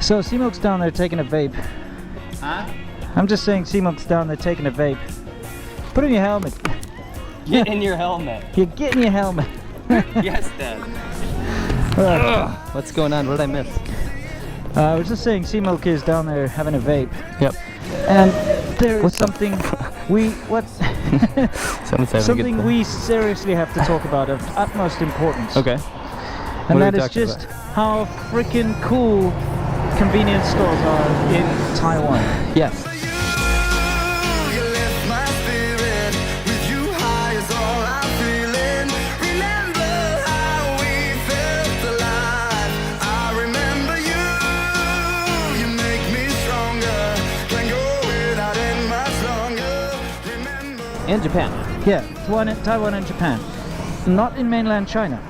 So C-Milk's down there taking a vape. Huh? I'm just saying C-Milk's down there taking a vape. Put in your helmet. Get in your helmet. You get in your helmet. Yes, Dad. What's going on? What did I miss? I was just saying C-Milk is down there having a vape. Yep. And there is What's something something we seriously have to talk about of utmost importance. Okay. And What are that we is talking just how freaking cool convenience stores are in Taiwan. Yes. In Japan. Yeah, Taiwan and Japan. Not in mainland China.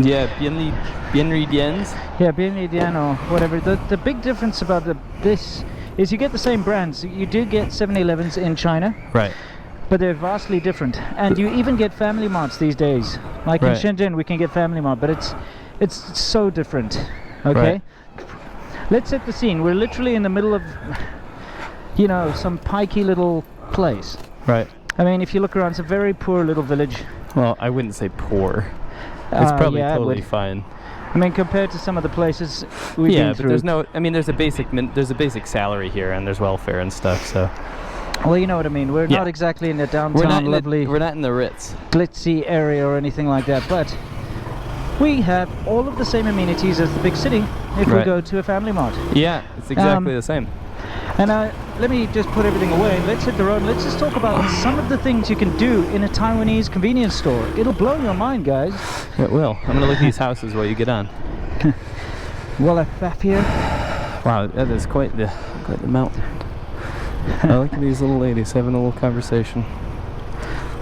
Yeah, Bienridians. Yeah, Bienridian or whatever. The big difference about this is you get the same brands. You do get 7-Elevens in China. Right. But they're vastly different. And you even get Family Marts these days. Like in Shenzhen, we can get Family Mart, but it's so different. Okay? Right. Let's set the scene. We're literally in the middle of, you know, some pikey little place. Right. I mean, if you look around, it's a very poor little village. Well, I wouldn't say poor. It's probably yeah, totally fine. I mean, compared to some of the places we've been through. There's no. I mean, there's a basic salary here, and there's welfare and stuff. So. Well, you know what I mean. We're not exactly in the downtown, we're not in the Ritz, glitzy area or anything like that, but we have all of the same amenities as the big city if we go to a Family Mart. Yeah, it's exactly the same. And let me just put everything away. Let's hit the road. Let's just talk about some of the things you can do in a Taiwanese convenience store. It'll blow your mind, guys. It will. I'm gonna look at these houses while you get on. Well, a faff here. Wow, that is quite the mountain. I look at these little ladies having a little conversation.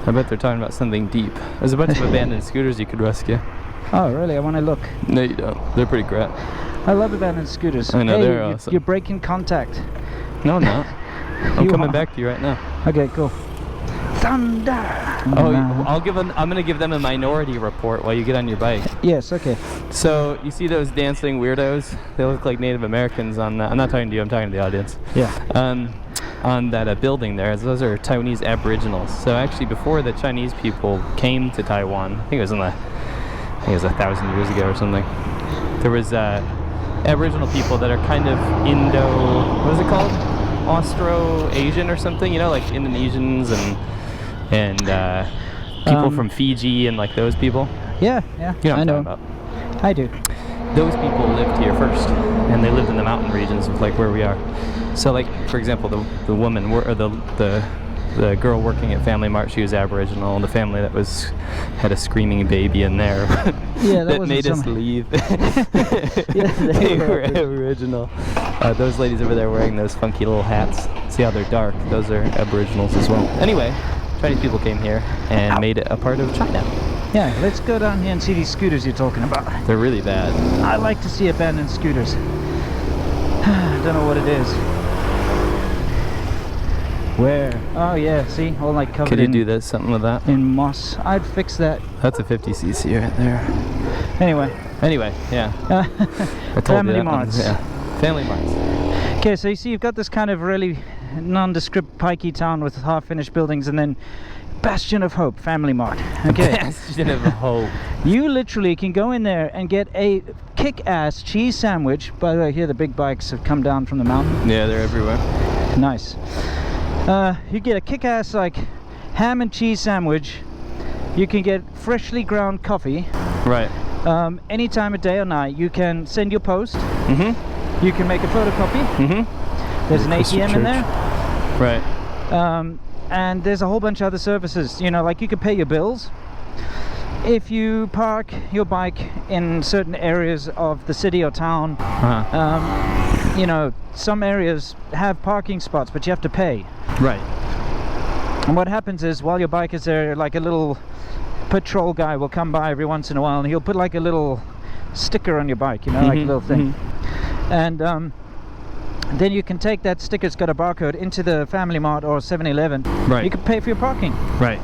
I bet they're talking about something deep. There's a bunch of abandoned scooters you could rescue. Oh, really? I want to look. No, you don't. They're pretty crap. I love abandoned scooters. I know, hey, they're awesome. You're breaking contact. No, I'm not. I'm coming back to you right now. Okay, cool. Thunder! Oh, I'm gonna give them a minority report while you get on your bike. Yes, okay. So, you see those dancing weirdos? They look like Native Americans on I'm not talking to you, I'm talking to the audience. Yeah. On that building there, those are Taiwanese Aboriginals. So actually, before the Chinese people came to Taiwan, I think it was 1,000 years ago or something, there was Aboriginal people that are kind of what is it called? Austro-Asian or something, you know, like Indonesians and people from Fiji and like those people. Yeah, You know what I I'm know. talking about. I do. Those people lived here first, and they lived in the mountain regions of like where we are. So like, for example, the woman, or the girl working at Family Mart, she was Aboriginal, and the family that had a screaming baby in there yeah, that made us leave. Yeah, they were Aboriginal. Those ladies over there wearing those funky little hats. See how they're dark? Those are Aboriginals as well. Anyway, Chinese people came here and made it a part of China. Yeah, let's go down here and see these scooters you're talking about. They're really bad. I like to see abandoned scooters. I don't know what it is. Where? Oh yeah, see, all like covered Could you do this, something with that? in moss. I'd fix that. That's a 50cc right there. Anyway, yeah. I told Family you that Marts. Yeah, Family Marts. Okay, so you see you've got this kind of really nondescript pikey town with half-finished buildings, and then Bastion of Hope, Family Mart. Okay. Bastion of Hope. You literally can go in there and get a kick-ass cheese sandwich. By the way, here the big bikes have come down from the mountain. Yeah, they're everywhere. Nice. You get a kick-ass like ham and cheese sandwich. You can get freshly ground coffee. Right. Any time of day or night. You can send your post. Mm-hmm. You can make a photocopy. Mm-hmm. There's an ATM in there. Right. And there's a whole bunch of other services. You know, like you can pay your bills. If you park your bike in certain areas of the city or town, you know, some areas have parking spots, but you have to pay. Right. And what happens is, while your bike is there, like a little patrol guy will come by every once in a while, and he'll put like a little sticker on your bike, you know, like a little thing. And then you can take that sticker, it's got a barcode, into the Family Mart or 7-Eleven. Right. You can pay for your parking. Right.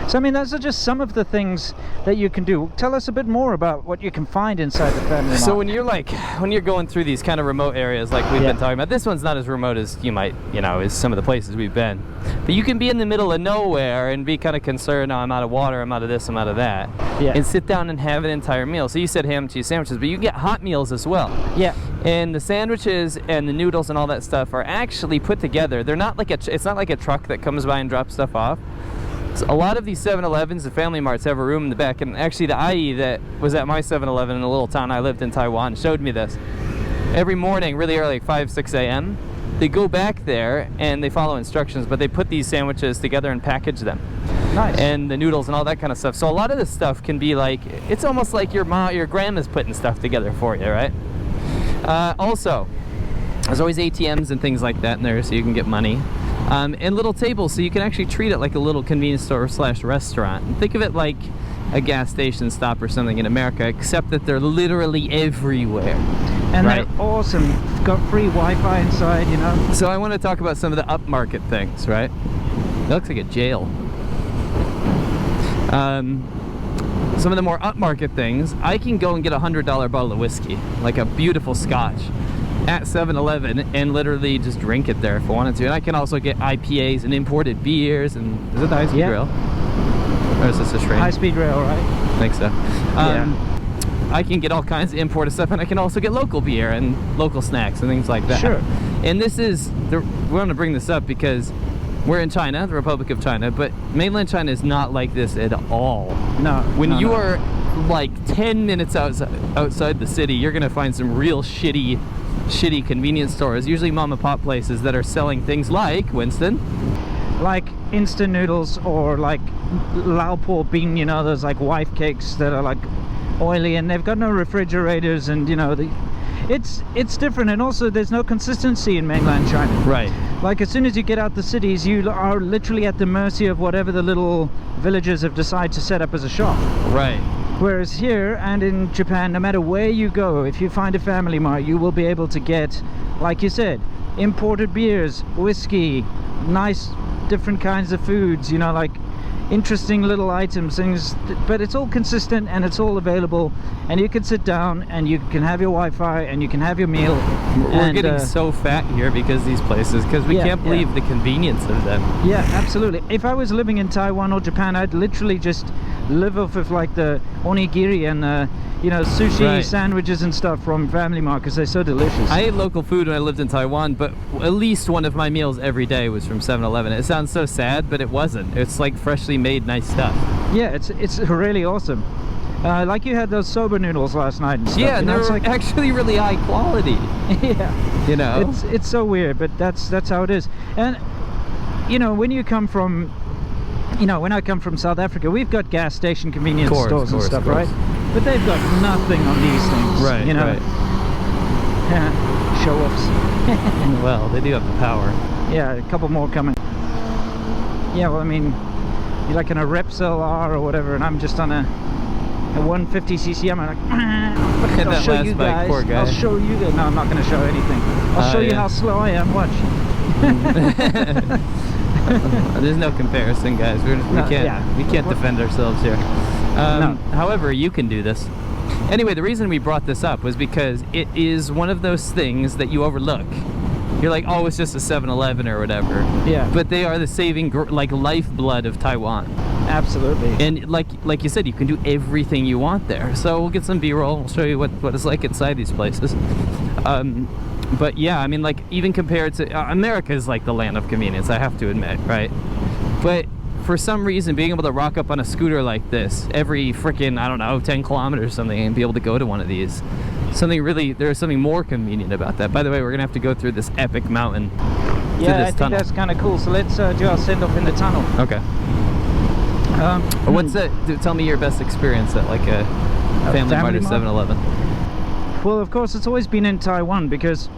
So I mean, those are just some of the things that you can do. Tell us a bit more about what you can find inside the family mart. So when you're going through these kind of remote areas like we've been talking about, this one's not as remote as you might, as some of the places we've been. But you can be in the middle of nowhere and be kind of concerned, oh, I'm out of water, I'm out of this, I'm out of that. Yeah. And sit down and have an entire meal. So you said ham and cheese sandwiches, but you can get hot meals as well. Yeah. And the sandwiches and the noodles and all that stuff are actually put together. They're not like it's not like a truck that comes by and drops stuff off. So a lot of these 7-Elevens, the family marts, have a room in the back, and actually the IE that was at my 7-Eleven in a little town I lived in Taiwan showed me this. Every morning, really early, like 5, 6 a.m., they go back there and they follow instructions, but they put these sandwiches together and package them. Nice. And the noodles and all that kind of stuff. So a lot of this stuff can be like, it's almost like your grandma's putting stuff together for you, right? Also, there's always ATMs and things like that in there, so you can get money. And little tables, so you can actually treat it like a little convenience store / restaurant. And think of it like a gas station stop or something in America, except that they're literally everywhere. And right? they're awesome. It's got free Wi-Fi inside, So I want to talk about some of the upmarket things, right? It looks like a jail. Some of the more upmarket things, I can go and get a $100 bottle of whiskey, like a beautiful scotch, at 7-Eleven and literally just drink it there if I wanted to. And I can also get IPAs and imported beers. And is it the high-speed rail? Or is this a train? High-speed rail, right? I think so. I can get all kinds of imported stuff, and I can also get local beer and local snacks and things like that. Sure. And this is, we want to bring this up because we're in China, the Republic of China, but mainland China is not like this at all. No. When you are like 10 minutes outside the city, you're going to find some real shitty convenience stores, usually mom and pop places that are selling things like, Winston, like instant noodles, or like lao po bean, those like wife cakes that are like oily, and they've got no refrigerators, and it's different. And also there's no consistency in mainland China. Right. Like as soon as you get out the cities, you are literally at the mercy of whatever the little villages have decided to set up as a shop. Right. Whereas here and in Japan, no matter where you go, if you find a family mart, you will be able to get, like you said, imported beers, whiskey, nice different kinds of foods, like interesting little items, things, but it's all consistent and it's all available, and you can sit down and you can have your Wi-Fi and you can have your meal. We're getting so fat here because these places, because we can't believe the convenience of them. Yeah, absolutely. If I was living in Taiwan or Japan, I'd literally just live off of like the onigiri and sushi sandwiches and stuff from Family Mart, because they're so delicious. I ate local food when I lived in Taiwan, but at least one of my meals every day was from 7-Eleven. It sounds so sad, but it wasn't. It's like freshly made nice stuff. Yeah, it's really awesome. Like you had those soba noodles last night and stuff. Yeah, and they're like actually really high quality. Yeah. It's so weird, but that's how it is. And when you come from when I come from South Africa, we've got gas station convenience stores and stuff, right? But they've got nothing on these things, right? Right. Yeah, show-offs. Well, they do have the power. Yeah, a couple more coming. Yeah, well, I mean, you're like on a Repsol R or whatever, and I'm just on a 150cc. I'm like, I'll show you guys. Poor guy. I'll show you guys. No, I'm not going to show anything. I'll show you how slow I am. Watch. There's no comparison, guys. We can't defend ourselves here. However, you can do this. Anyway, the reason we brought this up was because it is one of those things that you overlook. You're like, oh, it's just a 7-Eleven or whatever. Yeah. But they are the saving, lifeblood of Taiwan. Absolutely. And like you said, you can do everything you want there. So we'll get some B-roll. We'll show you what it's like inside these places. But yeah, I mean, even compared to America is like the land of convenience, I have to admit, right? But for some reason, being able to rock up on a scooter like this every freaking, 10 kilometers or something, and be able to go to one of these, there's something more convenient about that. By the way, we're gonna have to go through this epic mountain. Yeah, I think that's kind of cool. So let's do our send off in the tunnel. Okay. Tell me your best experience at like a Family Mart or 7-Eleven. Well, of course, it's always been in Taiwan, because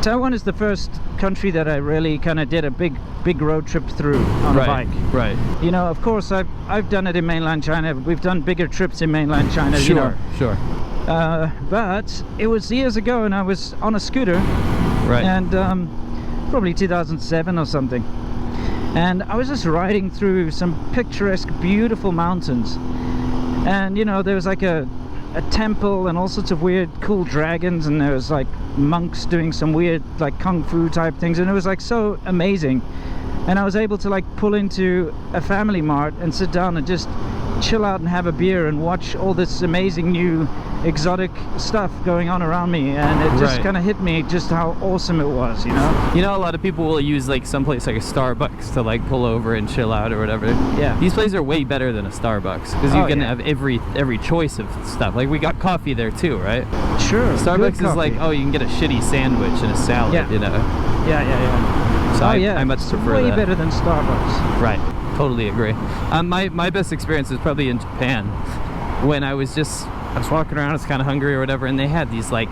Taiwan is the first country that I really kind of did a big road trip through on a bike. Right. Of course, I've done it in mainland China. We've done bigger trips in mainland China. Sure. But it was years ago, and I was on a scooter. Right. And probably 2007 or something. And I was just riding through some picturesque, beautiful mountains, and you know, there was like a temple and all sorts of weird cool dragons, and there was like monks doing some weird like kung fu type things, and it was like so amazing. And I was able to like pull into a family mart and sit down and just chill out and have a beer and watch all this amazing new exotic stuff going on around me, and it just kind of hit me just how awesome it was, you know. You know, a lot of people will use like someplace like a Starbucks to like pull over and chill out or whatever. Yeah, these places are way better than a Starbucks because you can have every choice of stuff. Like we got coffee there too, right? Sure. Starbucks is like, oh, you can get a shitty sandwich and a salad, you know. So I much prefer way that. better than Starbucks. Right, totally agree. My best experience is probably in Japan, when I was walking around, I was kind of hungry or whatever, and they had these like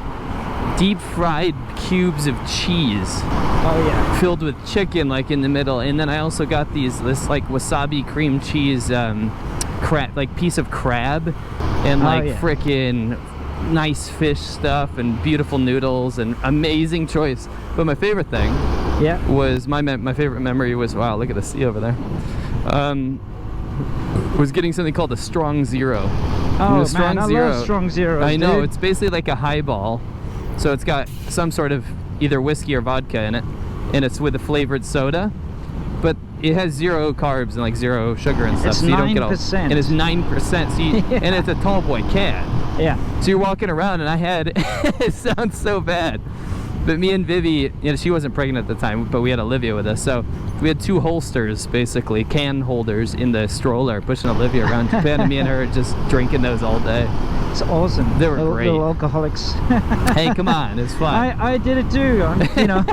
deep fried cubes of cheese. Oh yeah. Filled with chicken like in the middle, and then I also got this like wasabi cream cheese like piece of crab, and like frickin' nice fish stuff and beautiful noodles and amazing choice. But my favorite thing was my favorite memory was, wow, look at the sea over there, was getting something called a Strong Zero. Oh man, I love Strong Zero. I know, it's basically like a highball, so it's got some sort of either whiskey or vodka in it, and it's with a flavored soda, but it has 0 carbs and like 0 sugar and stuff. It's so you don't get all, 9%. and it's 9%. So you, and it's a tall boy can. Yeah. So you're walking around, and I had it sounds so bad, but me and Vivi, you know, she wasn't pregnant at the time, but we had Olivia with us, so we had 2 holsters, basically can holders, in the stroller, pushing Olivia around Japan, and me and her just drinking those all day. It's awesome. They were great. Little alcoholics. Hey, come on, it's fun. I did it too, you know.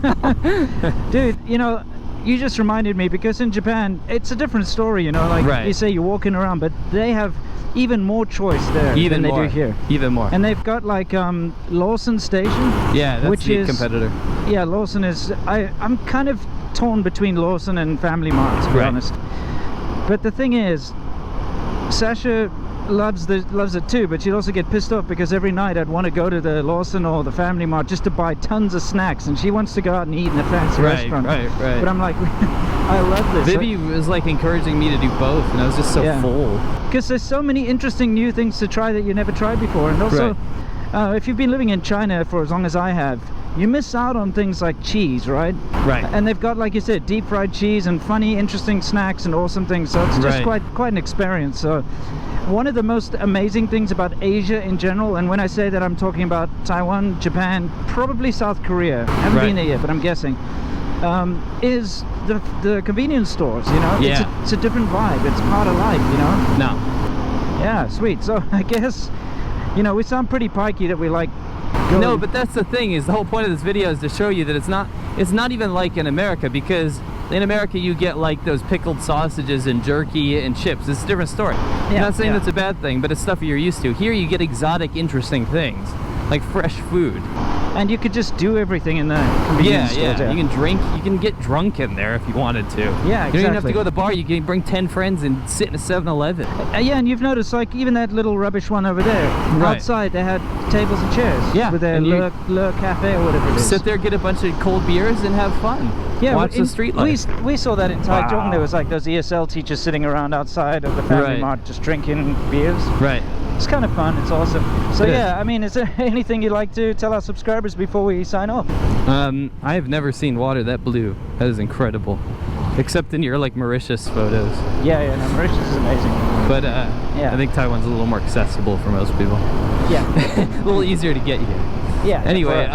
Dude, you know, you just reminded me, because in Japan it's a different story, you know, like you say, you're walking around, but they have even more choice there than they do here. Even more. And they've got like Lawson Station. Yeah, that's which the is competitor. Yeah, Lawson is. I'm kind of torn between Lawson and Family Mart, to be honest. But the thing is, Sasha loves it too, but she'd also get pissed off because every night I'd want to go to the Lawson or the Family Mart just to buy tons of snacks, and she wants to go out and eat in a fancy restaurant. Right. But I'm like, I love this. Vivi was like encouraging me to do both, and I was just so full. Because there's so many interesting new things to try that you never tried before, and also if you've been living in China for as long as I have, you miss out on things like cheese, right? Right. And they've got, like you said, deep fried cheese and funny, interesting snacks and awesome things. So it's just quite an experience. So one of the most amazing things about Asia in general, and when I say that, I'm talking about Taiwan, Japan, probably South Korea. I haven't been there yet, but I'm guessing. Is the convenience stores, you know? Yeah. It's a different vibe. It's part of life, you know? No. Yeah, sweet. So I guess, you know, we sound pretty pikey that we like going. No, but that's the thing, is the whole point of this video is to show you that it's not even like in America, because in America you get like those pickled sausages and jerky and chips. It's a different story. I'm not saying that's a bad thing, but it's stuff you're used to. Here you get exotic, interesting things, like fresh food. And you could just do everything in the convenience stores. You can drink, you can get drunk in there if you wanted to. Yeah, exactly. You don't even have to go to the bar, you can bring 10 friends and sit in a 7-Eleven. Yeah, and you've noticed, like, even that little rubbish one over there, outside they had tables and chairs with their Le Cafe or whatever it is. Sit there, get a bunch of cold beers and have fun. Yeah, watch the street life. We saw that in Taiwan. There was like those ESL teachers sitting around outside of the Family Mart just drinking beers. Right. It's kind of fun. It's awesome. So I mean, is there anything you'd like to tell our subscribers before we sign off? I have never seen water that blue. That is incredible. Except in your like Mauritius photos. Yeah, no, Mauritius is amazing. But I think Taiwan's a little more accessible for most people. Yeah. A little easier to get here. Yeah. Anyway,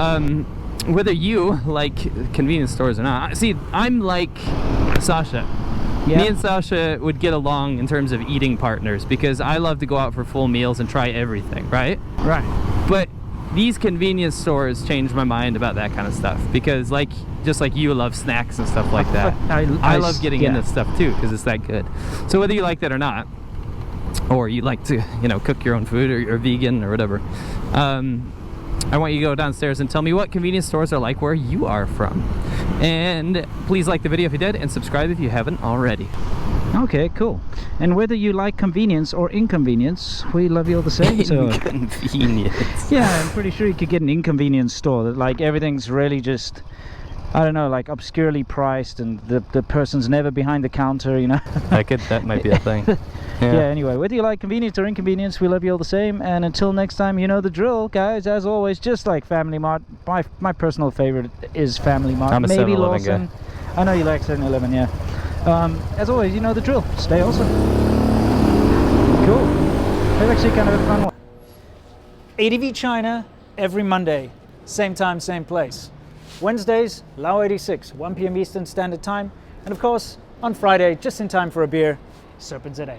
whether you like convenience stores or not, see, I'm like Sasha. Me and Sasha would get along in terms of eating partners, because I love to go out for full meals and try everything, right? Right. But these convenience stores changed my mind about that kind of stuff, because just like you love snacks and stuff like that, I love getting into stuff too, because it's that good. So whether you like that or not, or you like to, you know, cook your own food, or you're vegan or whatever, I want you to go downstairs and tell me what convenience stores are like where you are from. And please like the video if you did, and subscribe if you haven't already. Okay, cool. And whether you like convenience or inconvenience, we love you all the same. So inconvenience. Yeah, I'm pretty sure you could get an inconvenience store that like everything's really just I don't know, like obscurely priced, and the person's never behind the counter, you know. That might be a thing. Yeah. Anyway, whether you like convenience or inconvenience, we love you all the same. And until next time, you know the drill, guys. As always, just like Family Mart, my personal favorite is Family Mart. I'm a Maybe 7-Eleven Lawson. guy. I know you like 7-Eleven, yeah. As always, you know the drill. Stay awesome. Cool. That's actually kind of a fun one. ADV China every Monday, same time, same place. Wednesdays, Lao 86, 1 p.m. Eastern Standard Time. And of course, on Friday, just in time for a beer, SerpentZA.